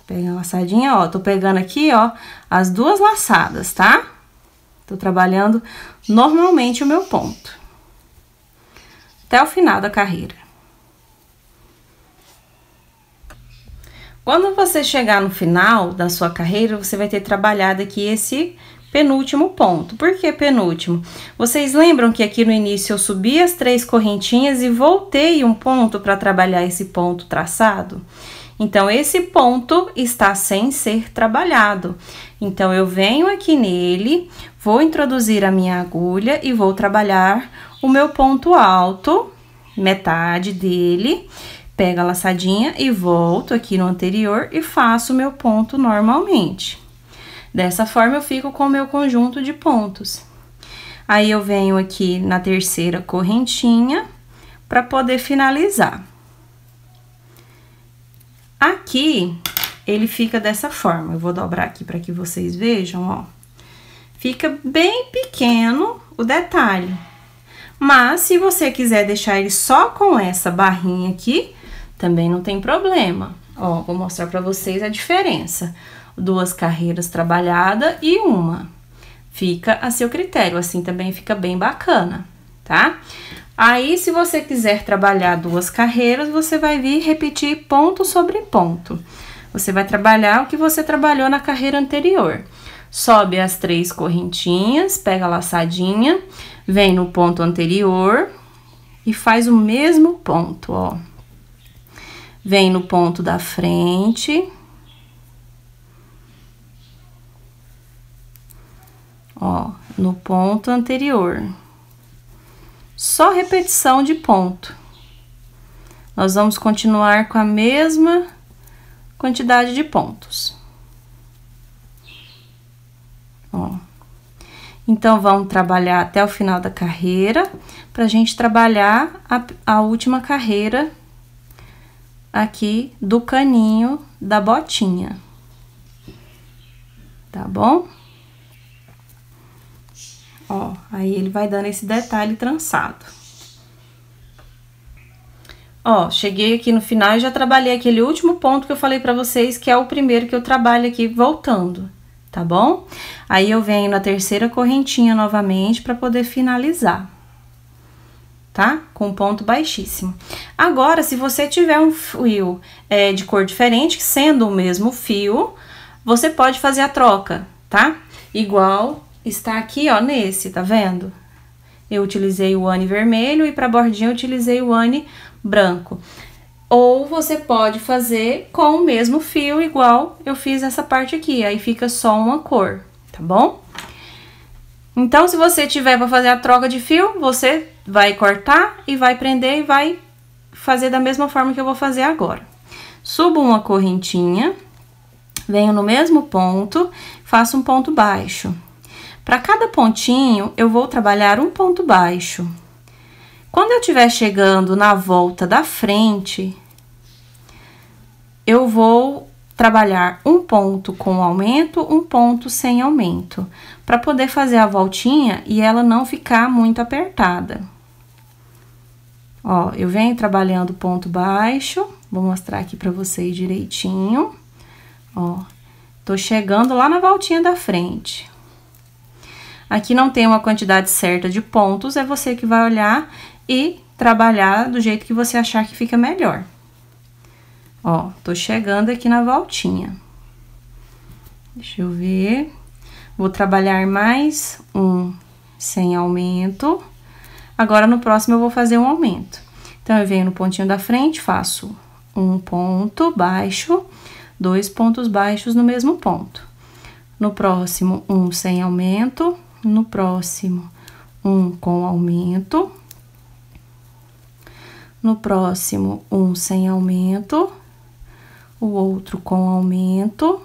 S1: Pega a laçadinha, ó, tô pegando aqui, ó, as 2 laçadas, tá? Tô trabalhando normalmente o meu ponto. Até o final da carreira. Quando você chegar no final da sua carreira, você vai ter trabalhado aqui esse penúltimo ponto. Por que penúltimo? Vocês lembram que aqui no início eu subi as 3 correntinhas e voltei um ponto para trabalhar esse ponto traçado? Então, esse ponto está sem ser trabalhado. Então, eu venho aqui nele, vou introduzir a minha agulha e vou trabalhar o meu ponto alto, metade dele. Pego a laçadinha e volto aqui no anterior e faço o meu ponto normalmente. Dessa forma, eu fico com o meu conjunto de pontos. Aí, eu venho aqui na terceira correntinha para poder finalizar. Aqui, ele fica dessa forma. Eu vou dobrar aqui para que vocês vejam, ó. Fica bem pequeno o detalhe. Mas, se você quiser deixar ele só com essa barrinha aqui, também não tem problema. Ó, vou mostrar pra vocês a diferença. 2 carreiras trabalhadas e uma. Fica a seu critério, assim também fica bem bacana, tá? Aí, se você quiser trabalhar 2 carreiras, você vai vir repetir ponto sobre ponto. Você vai trabalhar o que você trabalhou na carreira anterior. Sobe as 3 correntinhas, pega a laçadinha, vem no ponto anterior e faz o mesmo ponto, ó. Vem no ponto da frente. Ó, no ponto anterior. Só repetição de ponto. Nós vamos continuar com a mesma quantidade de pontos. Ó. Então, vamos trabalhar até o final da carreira, pra gente trabalhar a última carreira aqui do caninho da botinha. Tá bom? Ó, aí ele vai dando esse detalhe trançado. Ó, cheguei aqui no final e já trabalhei aquele último ponto que eu falei pra vocês, que é o primeiro que eu trabalho aqui voltando, tá bom? Aí, eu venho na terceira correntinha novamente pra poder finalizar, tá? Com ponto baixíssimo. Agora, se você tiver um fio de cor diferente, sendo o mesmo fio, você pode fazer a troca, tá? Igual está aqui, ó, nesse, tá vendo? Eu utilizei o ane vermelho e pra bordinha eu utilizei o ane branco. Ou você pode fazer com o mesmo fio, igual eu fiz essa parte aqui, aí fica só uma cor, tá bom? Então, se você tiver para fazer a troca de fio, você vai cortar e vai prender e vai fazer da mesma forma que eu vou fazer agora. Subo uma correntinha, venho no mesmo ponto, faço um ponto baixo. Para cada pontinho, eu vou trabalhar um ponto baixo. Quando eu estiver chegando na volta da frente, eu vou trabalhar um ponto com aumento, um ponto sem aumento, para poder fazer a voltinha e ela não ficar muito apertada. Ó, eu venho trabalhando ponto baixo, vou mostrar aqui pra vocês direitinho. Ó, tô chegando lá na voltinha da frente. Aqui não tem uma quantidade certa de pontos, é você que vai olhar e trabalhar do jeito que você achar que fica melhor. Ó, tô chegando aqui na voltinha. Deixa eu ver. Vou trabalhar mais um sem aumento. Agora, no próximo, eu vou fazer um aumento. Então, eu venho no pontinho da frente, faço um ponto baixo, 2 pontos baixos no mesmo ponto. No próximo, um sem aumento. No próximo, um com aumento. No próximo, um sem aumento. O outro com aumento.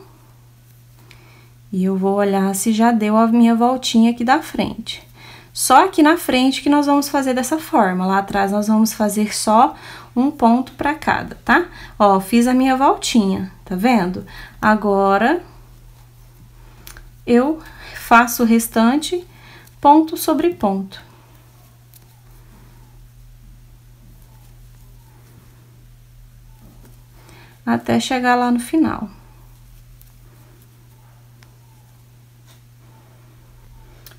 S1: E eu vou olhar se já deu a minha voltinha aqui da frente. Só aqui na frente que nós vamos fazer dessa forma. Lá atrás nós vamos fazer só um ponto pra cada, tá? Ó, fiz a minha voltinha, tá vendo? Agora, eu faço o restante ponto sobre ponto. Até chegar lá no final.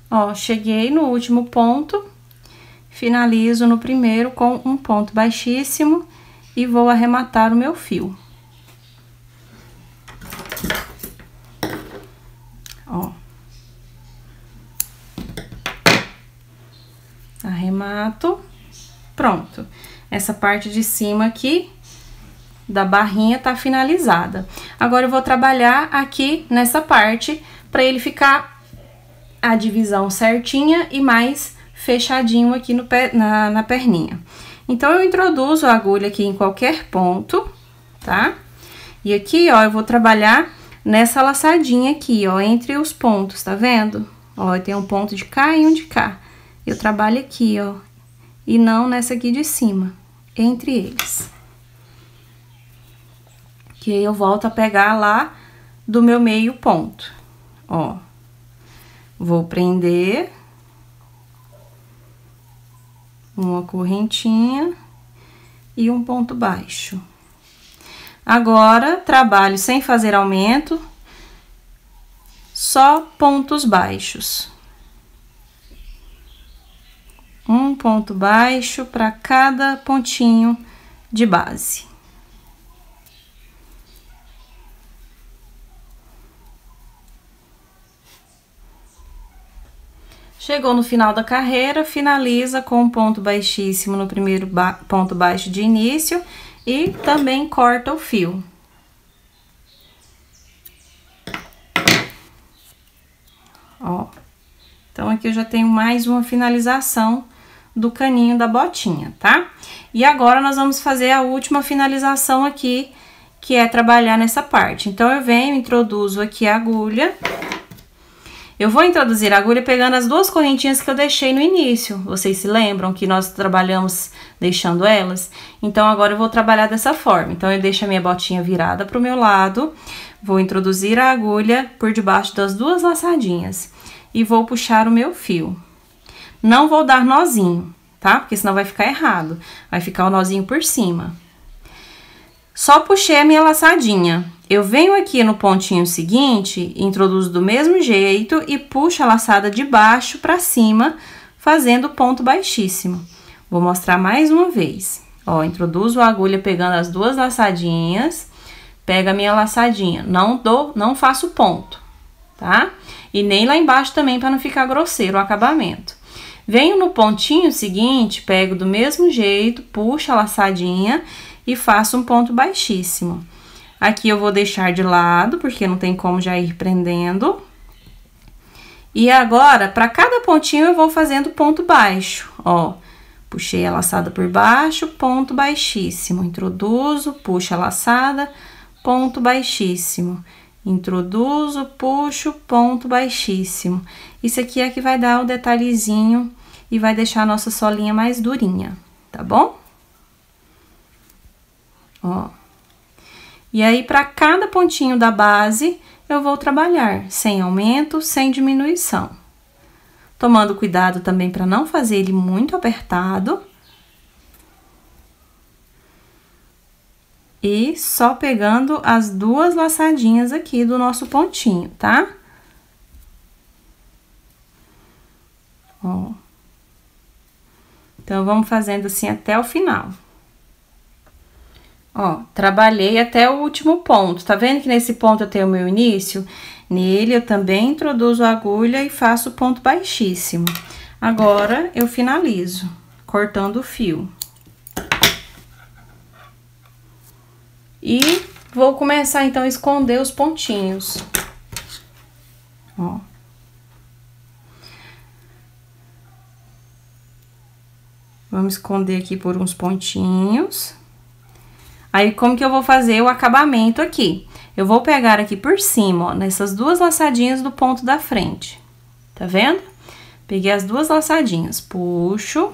S1: Ó, cheguei no último ponto, finalizo no primeiro com um ponto baixíssimo e vou arrematar o meu fio. Ó. Arremato, pronto. Essa parte de cima aqui da barrinha tá finalizada. Agora eu vou trabalhar aqui nessa parte para ele ficar a divisão certinha e mais fechadinho aqui no na perninha. Então, eu introduzo a agulha aqui em qualquer ponto, tá? E aqui, ó, eu vou trabalhar nessa laçadinha aqui, ó, entre os pontos, tá vendo? Ó, tem um ponto de cá e um de cá. Eu trabalho aqui, ó, e não nessa aqui de cima, entre eles. Que aí eu volto a pegar lá do meu meio ponto, ó. Vou prender uma correntinha e um ponto baixo. Agora, trabalho sem fazer aumento, só pontos baixos. Um ponto baixo para cada pontinho de base. Chegou no final da carreira, finaliza com um ponto baixíssimo no primeiro ponto baixo de início e também corta o fio. Ó, então aqui eu já tenho mais uma finalização do caninho da botinha, tá? E agora nós vamos fazer a última finalização aqui, que é trabalhar nessa parte. Então, eu venho, introduzo aqui a agulha. Eu vou introduzir a agulha pegando as duas correntinhas que eu deixei no início. Vocês se lembram que nós trabalhamos deixando elas? Então, agora eu vou trabalhar dessa forma. Então, eu deixo a minha botinha virada pro meu lado, vou introduzir a agulha por debaixo das duas laçadinhas e vou puxar o meu fio. Não vou dar nozinho, tá? Porque senão vai ficar errado. Vai ficar o nozinho por cima. Só puxei a minha laçadinha. Eu venho aqui no pontinho seguinte, introduzo do mesmo jeito e puxo a laçada de baixo pra cima, fazendo ponto baixíssimo. Vou mostrar mais uma vez. Ó, introduzo a agulha pegando as duas laçadinhas, pego a minha laçadinha, não faço ponto, tá? E nem lá embaixo também, pra não ficar grosseiro o acabamento. Venho no pontinho seguinte, pego do mesmo jeito, puxo a laçadinha e faço um ponto baixíssimo. Aqui eu vou deixar de lado, porque não tem como já ir prendendo. E agora, para cada pontinho, eu vou fazendo ponto baixo, ó. Puxei a laçada por baixo, ponto baixíssimo. Introduzo, puxo a laçada, ponto baixíssimo. Introduzo, puxo, ponto baixíssimo. Isso aqui é que vai dar o detalhezinho e vai deixar a nossa solinha mais durinha, tá bom? Ó. E aí, para cada pontinho da base, eu vou trabalhar sem aumento, sem diminuição. Tomando cuidado também para não fazer ele muito apertado. E só pegando as duas laçadinhas aqui do nosso pontinho, tá? Ó. Então, vamos fazendo assim até o final. Ó, trabalhei até o último ponto. Tá vendo que nesse ponto eu tenho o meu início? Nele, eu também introduzo a agulha e faço ponto baixíssimo. Agora, eu finalizo, cortando o fio. E vou começar, então, a esconder os pontinhos. Ó. Vamos esconder aqui por uns pontinhos. Aí, como que eu vou fazer o acabamento aqui? Eu vou pegar aqui por cima, ó, nessas duas laçadinhas do ponto da frente. Tá vendo? Peguei as duas laçadinhas, puxo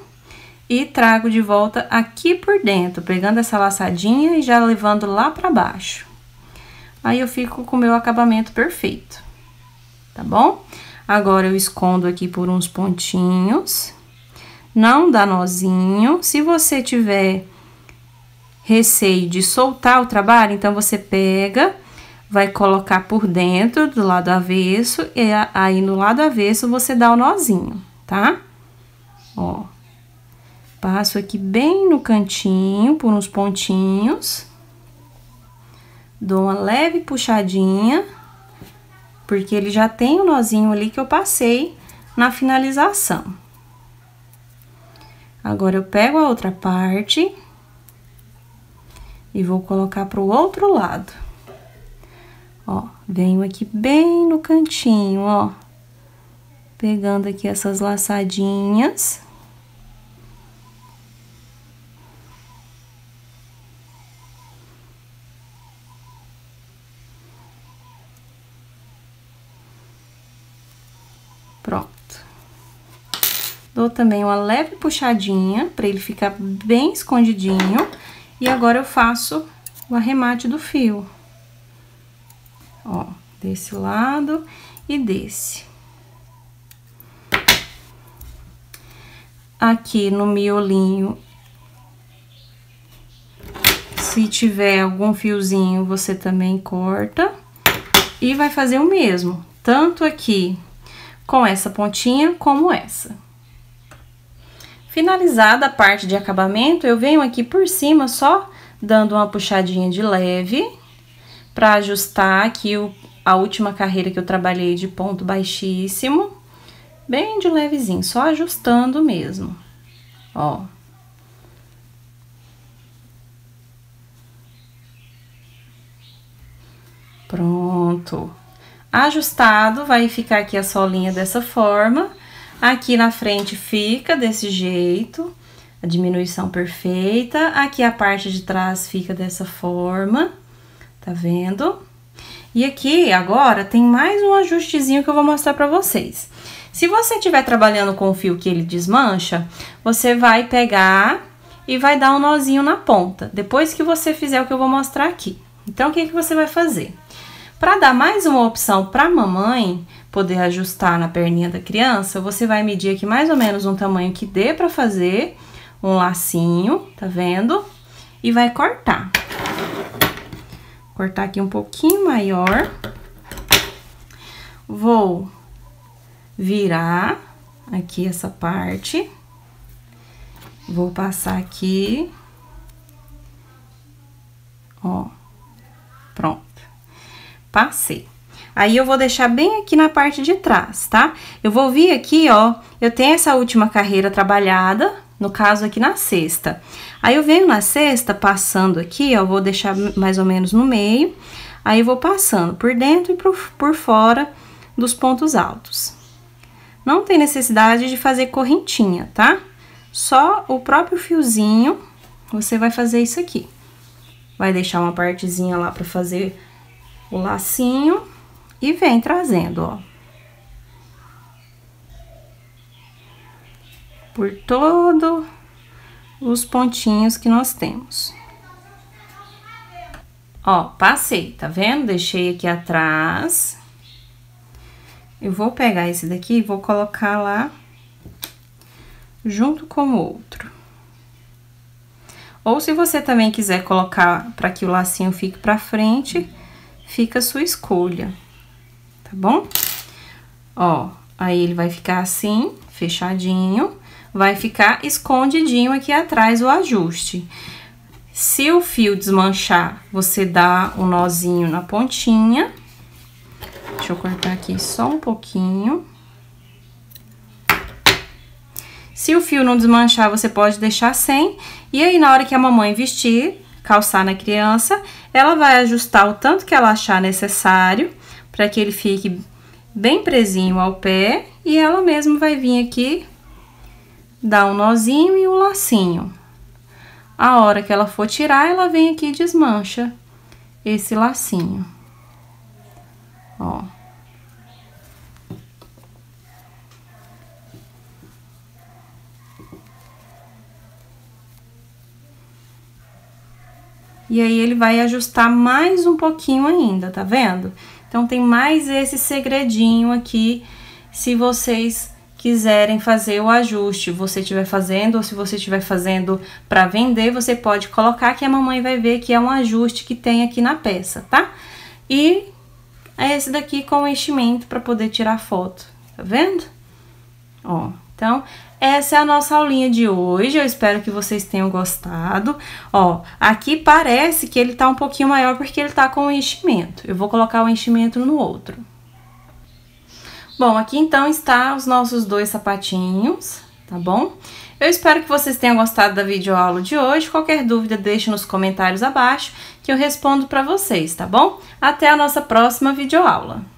S1: e trago de volta aqui por dentro, pegando essa laçadinha e já levando lá pra baixo. Aí, eu fico com o meu acabamento perfeito, tá bom? Agora, eu escondo aqui por uns pontinhos. Não dá nozinho. Se você tiver receio de soltar o trabalho, então você pega, vai colocar por dentro do lado avesso e aí no lado avesso você dá o nozinho, tá? Ó. Passo aqui bem no cantinho por uns pontinhos. Dou uma leve puxadinha, porque ele já tem o nozinho ali que eu passei na finalização. Agora, eu pego a outra parte e vou colocar pro outro lado. Ó, venho aqui bem no cantinho, ó. Pegando aqui essas laçadinhas. Pronto. Dou também uma leve puxadinha pra ele ficar bem escondidinho. E agora eu faço o arremate do fio. Ó, desse lado e desse. Aqui no miolinho, se tiver algum fiozinho, você também corta. E vai fazer o mesmo, tanto aqui com essa pontinha como essa. Finalizada a parte de acabamento, eu venho aqui por cima só dando uma puxadinha de leve para ajustar aqui a última carreira que eu trabalhei de ponto baixíssimo, bem de levezinho, só ajustando mesmo, ó. Pronto. Ajustado, vai ficar aqui a solinha dessa forma. Aqui na frente fica desse jeito, a diminuição perfeita. Aqui a parte de trás fica dessa forma, tá vendo? E aqui, agora, tem mais um ajustezinho que eu vou mostrar pra vocês. Se você estiver trabalhando com o fio que ele desmancha, você vai pegar e vai dar um nozinho na ponta, depois que você fizer o que eu vou mostrar aqui. Então, o que que você vai fazer? Para dar mais uma opção para a mamãe poder ajustar na perninha da criança, você vai medir aqui mais ou menos um tamanho que dê para fazer um lacinho, tá vendo? E vai cortar. Cortar aqui um pouquinho maior. Vou virar aqui essa parte. Vou passar aqui. Ó, pronto. Passei. Aí, eu vou deixar bem aqui na parte de trás, tá? Eu vou vir aqui, ó, eu tenho essa última carreira trabalhada, no caso aqui na cesta. Aí, eu venho na cesta, passando aqui, ó, vou deixar mais ou menos no meio. Aí, eu vou passando por dentro e por fora dos pontos altos. Não tem necessidade de fazer correntinha, tá? Só o próprio fiozinho, você vai fazer isso aqui. Vai deixar uma partezinha lá pra fazer o lacinho. E vem trazendo, ó. Por todos os pontinhos que nós temos. Ó, passei, tá vendo? Deixei aqui atrás. Eu vou pegar esse daqui e vou colocar lá junto com o outro. Ou se você também quiser colocar para que o lacinho fique pra frente, fica a sua escolha, tá bom? Ó, aí ele vai ficar assim, fechadinho, vai ficar escondidinho aqui atrás o ajuste. Se o fio desmanchar, você dá um nozinho na pontinha. Deixa eu cortar aqui só um pouquinho. Se o fio não desmanchar, você pode deixar sem. E aí, na hora que a mamãe vestir, calçar na criança, ela vai ajustar o tanto que ela achar necessário para que ele fique bem presinho ao pé. E ela mesma vai vir aqui, dar um nozinho e um lacinho. A hora que ela for tirar, ela vem aqui e desmancha esse lacinho. Ó. E aí, ele vai ajustar mais um pouquinho ainda, tá vendo? Então, tem mais esse segredinho aqui, se vocês quiserem fazer o ajuste, você estiver fazendo, ou se você estiver fazendo para vender, você pode colocar que a mamãe vai ver que é um ajuste que tem aqui na peça, tá? E é esse daqui com o enchimento para poder tirar foto, tá vendo? Ó, então, essa é a nossa aulinha de hoje, eu espero que vocês tenham gostado. Ó, aqui parece que ele tá um pouquinho maior porque ele tá com o enchimento. Eu vou colocar o enchimento no outro. Bom, aqui então está os nossos 2 sapatinhos, tá bom? Eu espero que vocês tenham gostado da videoaula de hoje. Qualquer dúvida, deixe nos comentários abaixo que eu respondo para vocês, tá bom? Até a nossa próxima videoaula.